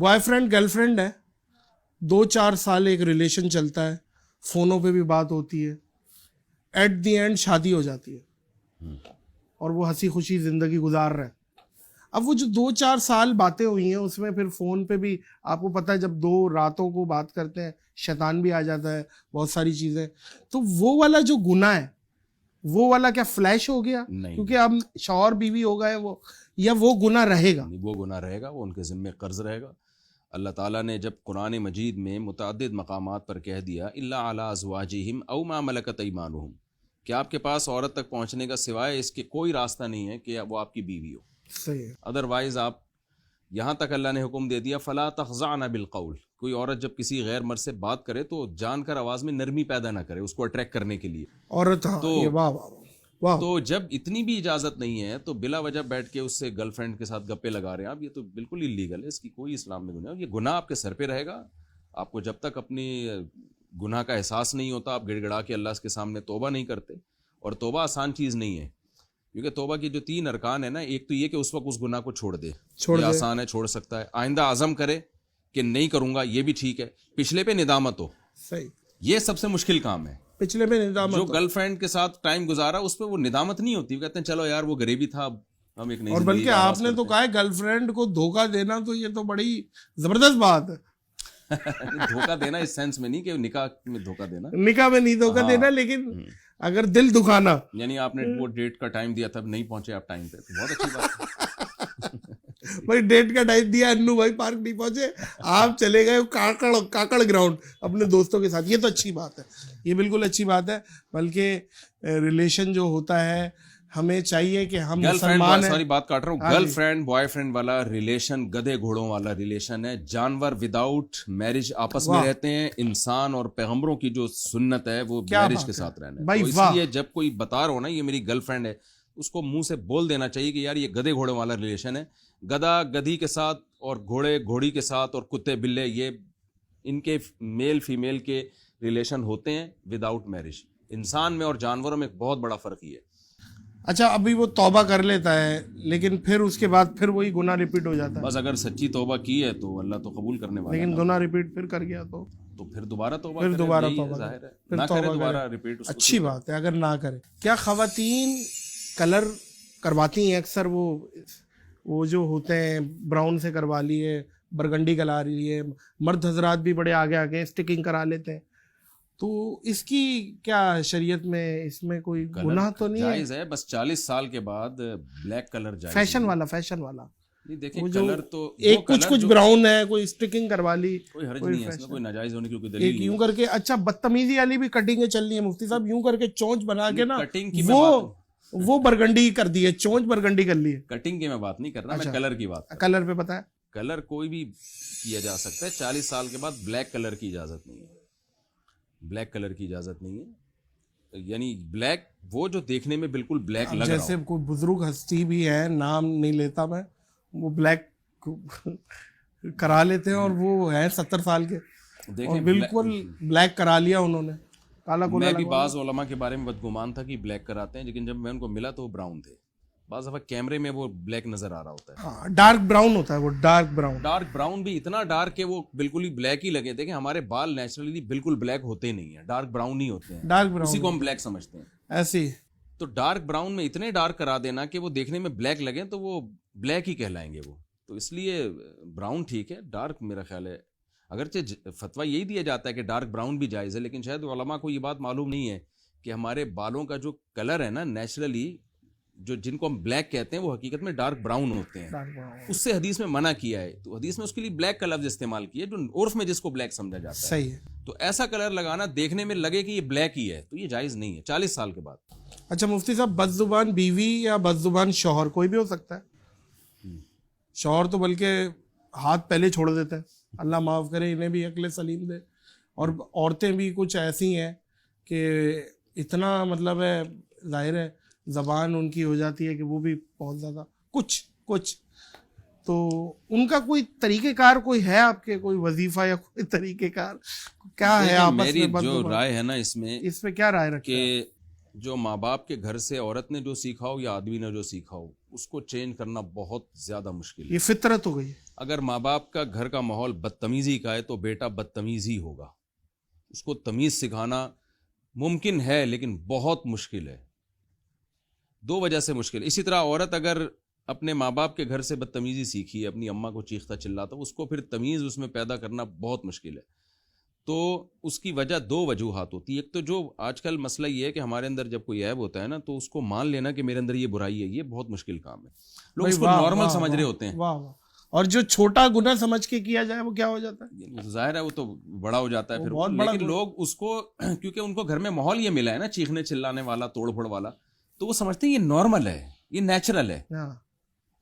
Boy friend girlfriend है, 2-4 साल एक रिलेशन चलता है, फोनों पे भी बात होती है, एट द एंड शादी हो जाती है और वो हंसी खुशी जिंदगी गुजार रहे हैं. अब वो जो 2-4 साल बातें हुई हैं उसमें फिर फोन पे भी आपको पता है जब 2 रातों को बात करते हैं शैतान भी आ जाता है, बहुत सारी चीजें. तो वो वाला जो गुनाह है वो वाला क्या फ्लैश हो गया नहीं, क्योंकि अब शौहर बीवी हो गए वो, या वो गुनाह रहेगा? वो गुनाह रहेगा, वो उनके ज़िम्मे कर्ज रहेगा. अल्लाह ताला ने जब कुरान मजीद में मुतअद्दिद मकामात पर कह दिया इल्ला अला अज़वाजिहिम औ मा मलकत अयमानुहुम, कि आपके पास औरत तक पहुंचने का सिवाय इसके कोई रास्ता नहीं है कि वो आपकी बीवी हो. सही है. अदरवाइज आप यहाँ तक अल्लाह ने हुक्म दे दिया फला तख़ज़अना बिलक़ौल, कोई औरत जब किसी गैर मर्द से बात करे तो जानकर आवाज़ में नरमी पैदा ना करे उसको अट्रैक्ट करने के लिए. औरत हाँ, तो- ये वाह वाह वाह. तो जब इतनी भी इजाज़त नहीं है तो बिला वजह बैठ के उससे गर्लफ्रेंड के साथ गप्पे लगा रहे हैं आप, ये तो बिल्कुल इलीगल है, इसकी कोई इस्लाम में गुनाह. ये गुनाह आपके सर पे रहेगा. आपको जब तक अपनी गुनाह का एहसास नहीं होता आप गिड़गिड़ा के अल्लाह के सामने तौबा नहीं करते. और तौबा आसान चीज़ नहीं है, क्योंकि तौबा की जो 3 अरकान है ना, एक तो ये कि उस वक्त उस गुनाह को छोड़ दे, ये आसान है, छोड़ सकता है. आइंदा आज़म करे कि नहीं करूँगा, ये भी ठीक है. पिछले पे निदामत हो, सही. ये सबसे मुश्किल काम है. पिछले में निदामत जो हो. गर्लफ्रेंड के साथ टाइम गुजारा उस पर वो निदामत नहीं होती, वो कहते हैं चलो यार वो गरीबी था, अब हम एक नई और जिंदगी बल्कि का आगाज आपने तो करते कहा है गर्लफ्रेंड को धोखा देना, तो ये तो बड़ी जबरदस्त बात है. हैं. धोखा देना इस सेंस में नहीं कि निकाह में धोखा देना, निकाह में नहीं धोखा देना, लेकिन अगर दिल दुखाना. यानी आपने वो डेट का टाइम दिया था, नहीं पहुंचे आप टाइम पे, तो बहुत अच्छी बात है. भाई डेट का टाइम दिया, अन्नू भाई पार्क नहीं पहुंचे, आप चले गए काकड़ ग्राउंड अपने दोस्तों के साथ. ये तो अच्छी बात है, ये बिल्कुल अच्छी बात है. बल्कि रिलेशन जो होता है हमें चाहिए कि हम मुसलमान हैं. सॉरी बात काट रहा हूँ. गर्लफ्रेंड बॉयफ्रेंड वाला रिलेशन गधे घोड़ों वाला रिलेशन है. जानवर विदाउट मैरिज आपस में रहते हैं. इंसान और पैगंबरों की जो सुन्नत है वो मैरिज के साथ रहना है. भाई तो इसलिए जब कोई बता रहा हो ना ये मेरी गर्लफ्रेंड है, उसको मुंह से बोल देना चाहिए कि यार ये गधे घोड़े वाला रिलेशन है. गधा गधी के साथ और घोड़े घोड़ी के साथ और कुत्ते बिल्ले, ये इनके मेल फीमेल के रिलेशन होते हैं विदाउट मैरिज. इंसान में और जानवरों में एक बहुत बड़ा फर्क ही है. अच्छा, अभी वो तौबा कर लेता है लेकिन फिर उसके बाद फिर वही गुनाह रिपीट हो जाता है. बस अगर सच्ची तौबा की है तो अल्लाह तो कबूल करने वाला है. लेकिन गुनाह रिपीट फिर कर गया तो फिर दोबारा तौबा फिर करे, दोबारा यही है, तौबा जाहिर है. करे, फिर ना तौबा करे दोबारा करे. रिपीट. अच्छी बात है अगर ना करे. क्या खवातीन कलर करवाती हैं अक्सर? वो जो होते हैं ब्राउन से करवा लिए, बरगंडी करा लिए, मर्द हजरात भी बड़े आगे आगे स्टिकिंग करा लेते हैं. तो इसकी क्या शरीयत में इसमें कोई गुनाह तो नहीं है? जायज है, बस 40 साल के बाद ब्लैक कलर जायज फैशन नहीं. वाला नहीं देखिए, वो जो कलर तो एक वो कुछ कलर कुछ जो- ब्राउन है, कोई स्टिकिंग करवा ली, कोई हर्ज कोई नहीं है इसमें, fashion. कोई नाजायज होने की कोई एक दलील नहीं यूं है. करके. अच्छा, बदतमीजी वाली भी कटिंग चल रही है मुफ्ती साहब, यूं करके चोंच बना के ना, कटिंग की मैं वो बरगंडी कर दी है, चोंच बरगंडी कर ली है. कटिंग की मैं बात नहीं कर रहा, मैं कलर की बात कर रहा कलर पे पता है हूं. कलर कोई भी किया जा सकता है. 40 साल के बाद ब्लैक कलर की इजाजत नहीं है. ब्लैक कलर की इजाजत नहीं है. यानी ब्लैक वो जो देखने में बिल्कुल ब्लैक लग रहा जैसे हो. कोई बुजुर्ग हस्ती भी है, नाम नहीं लेता मैं, वो ब्लैक करा लेते हैं और वो है 70 साल के और देखें बिल्कुल ब्लैक करा लिया उन्होंने, काला कोला मैं भी लगवा बाज उलमा के बारे में बदगुमान था कि ब्लैक कराते हैं, लेकिन जब मैं उनको मिला तो वो ब्राउन थे. बाज़ दफ़ा कैमरे में वो ब्लैक नजर आ रहा होता है. हाँ, डार्क ब्राउन होता है वो, डार्क ब्राउन. डार्क ब्राउन भी इतना डार्क है वो बिल्कुल ही ब्लैक ही लगे. देखें हमारे बाल नेचुरली बिल्कुल ब्लैक होते नहीं है, डार्क ब्राउन ही होते हैं. डार्क उसी ब्राउन को हम ब्लैक समझते हैं. ऐसी. तो डार्क ब्राउन में इतने डार्क करा देना कि वो देखने में ब्लैक लगे तो वो ब्लैक ही कहलाएंगे वो. तो इसलिए ब्राउन ठीक है, डार्क मेरा ख्याल है अगरचे फतवा यही दिया जाता है कि डार्क ब्राउन भी जायज़ है, लेकिन शायद उलमा को ये बात मालूम नहीं है कि हमारे बालों का जो कलर है ना नेचुरली, जो जिनको हम ब्लैक कहते हैं वो हकीकत में डार्क ब्राउन होते हैं. Dark brown. उससे हदीस में मना किया है, तो हदीस में उसके लिए ब्लैक का लफ्ज इस्तेमाल किया जो उर्फ में जिसको ब्लैक समझा जाता है. सही है. तो ऐसा कलर लगाना देखने में लगे कि ये ब्लैक ही है, तो ये जायज़ नहीं है 40 साल के बाद. अच्छा मुफ्ती साहब, बदजुबान बीवी या बदजुबान शौहर कोई भी हो सकता है? शौहर तो बल्कि हाथ पहले छोड़ देता है, अल्लाह माफ़ करे, इन्हें भी अक्ल सलीम दे. और औरतें भी कुछ ऐसी हैं कि इतना मतलब है, जाहिर है ज़बान उनकी हो जाती है कि वो भी बहुत ज़्यादा कुछ. तो उनका कोई तरीक़ेकार कोई है आपके, कोई वजीफ़ा या कोई तरीक़ेकार क्या है आपस मेरी में? जो राय है ना इसमें क्या राय रखी? कि جو ماں باپ کے گھر سے عورت نے جو سیکھا ہو یا آدمی نے جو سیکھا ہو اس کو چینج کرنا بہت زیادہ مشکل ہے. یہ فطرت ہو گئی. اگر ماں باپ کا گھر کا ماحول بدتمیزی کا ہے تو بیٹا بدتمیز ہی ہوگا. اس کو تمیز سکھانا ممکن ہے لیکن بہت مشکل ہے. دو وجہ سے مشکل. اسی طرح عورت اگر اپنے ماں باپ کے گھر سے بدتمیزی سیکھی، اپنی اماں کو چیختا چلاتا، اس کو پھر تمیز اس میں پیدا کرنا بہت مشکل ہے. تو اس کی وجہ دو وجوہات ہوتی ہے. ایک تو جو آج کل مسئلہ یہ ہے کہ ہمارے اندر جب کوئی عیب ہوتا ہے نا تو اس کو مان لینا کہ میرے اندر یہ برائی ہے، یہ بہت مشکل کام ہے. لوگ اس کو نارمل سمجھ رہے ہوتے ہیں. واہ واہ. اور جو چھوٹا گناہ سمجھ کے کیا جائے وہ کیا ہو جاتا ہے؟ ظاہر ہے وہ تو بڑا ہو جاتا ہے پھر. لیکن لوگ اس کو کیونکہ ان کو گھر میں ماحول یہ ملا ہے نا چیخنے چلانے والا، توڑ پھوڑ والا، تو وہ سمجھتے ہیں یہ نارمل ہے، یہ نیچرل ہے.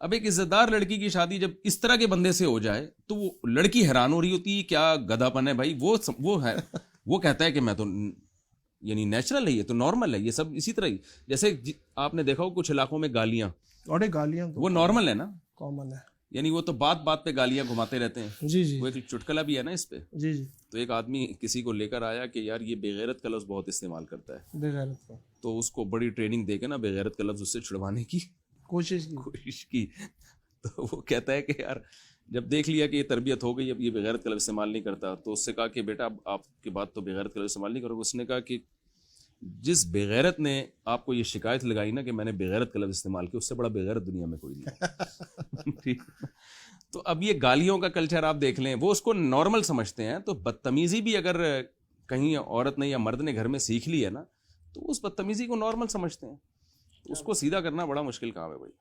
اب ایک عزت دار لڑکی کی شادی جب اس طرح کے بندے سے ہو جائے تو وہ لڑکی حیران ہو رہی ہوتی ہے کیا گدھا پن ہے بھائی. وہ ہے وہ کہتا ہے کہ میں تو یعنی نیچرل ہے، یہ تو نارمل ہے، یہ سب اسی طرح ہی. جیسے آپ نے دیکھا ہو کچھ علاقوں میں گالیاں، اور گالیاں وہ نارمل ہے نا، کامن ہے. یعنی وہ تو بات بات پہ گالیاں گھماتے رہتے ہیں. جی جی. وہ ایک چٹکلا بھی ہے نا اس پہ. جی جی. تو ایک آدمی کسی کو لے کر آیا کہ یار یہ بے غیرت کا لفظ بہت استعمال کرتا ہے. بے غیرت کا. تو اس کو بڑی ٹریننگ دے کے نا بے غیرت کا لفظ اس سے چھڑوانے کی کوشش کی. تو وہ کہتا ہے کہ یار جب دیکھ لیا کہ یہ تربیت ہو گئی، اب یہ بغیرت کا لفظ استعمال نہیں کرتا، تو اس سے کہا کہ بیٹا اب آپ کے بعد تو بغیرت کا لفظ استعمال نہیں کرو. اس نے کہا کہ جس بغیرت نے آپ کو یہ شکایت لگائی نا کہ میں نے بغیرت کا لفظ استعمال کیا، اس سے بڑا بغیرت دنیا میں کوئی نہیں. تو اب یہ گالیوں کا کلچر آپ دیکھ لیں، وہ اس کو نارمل سمجھتے ہیں. تو بدتمیزی بھی اگر کہیں عورت نے یا مرد نے گھر میں سیکھ لی ہے نا تو اس بدتمیزی کو نارمل سمجھتے ہیں. اس کو سیدھا کرنا بڑا مشکل کام ہے بھائی.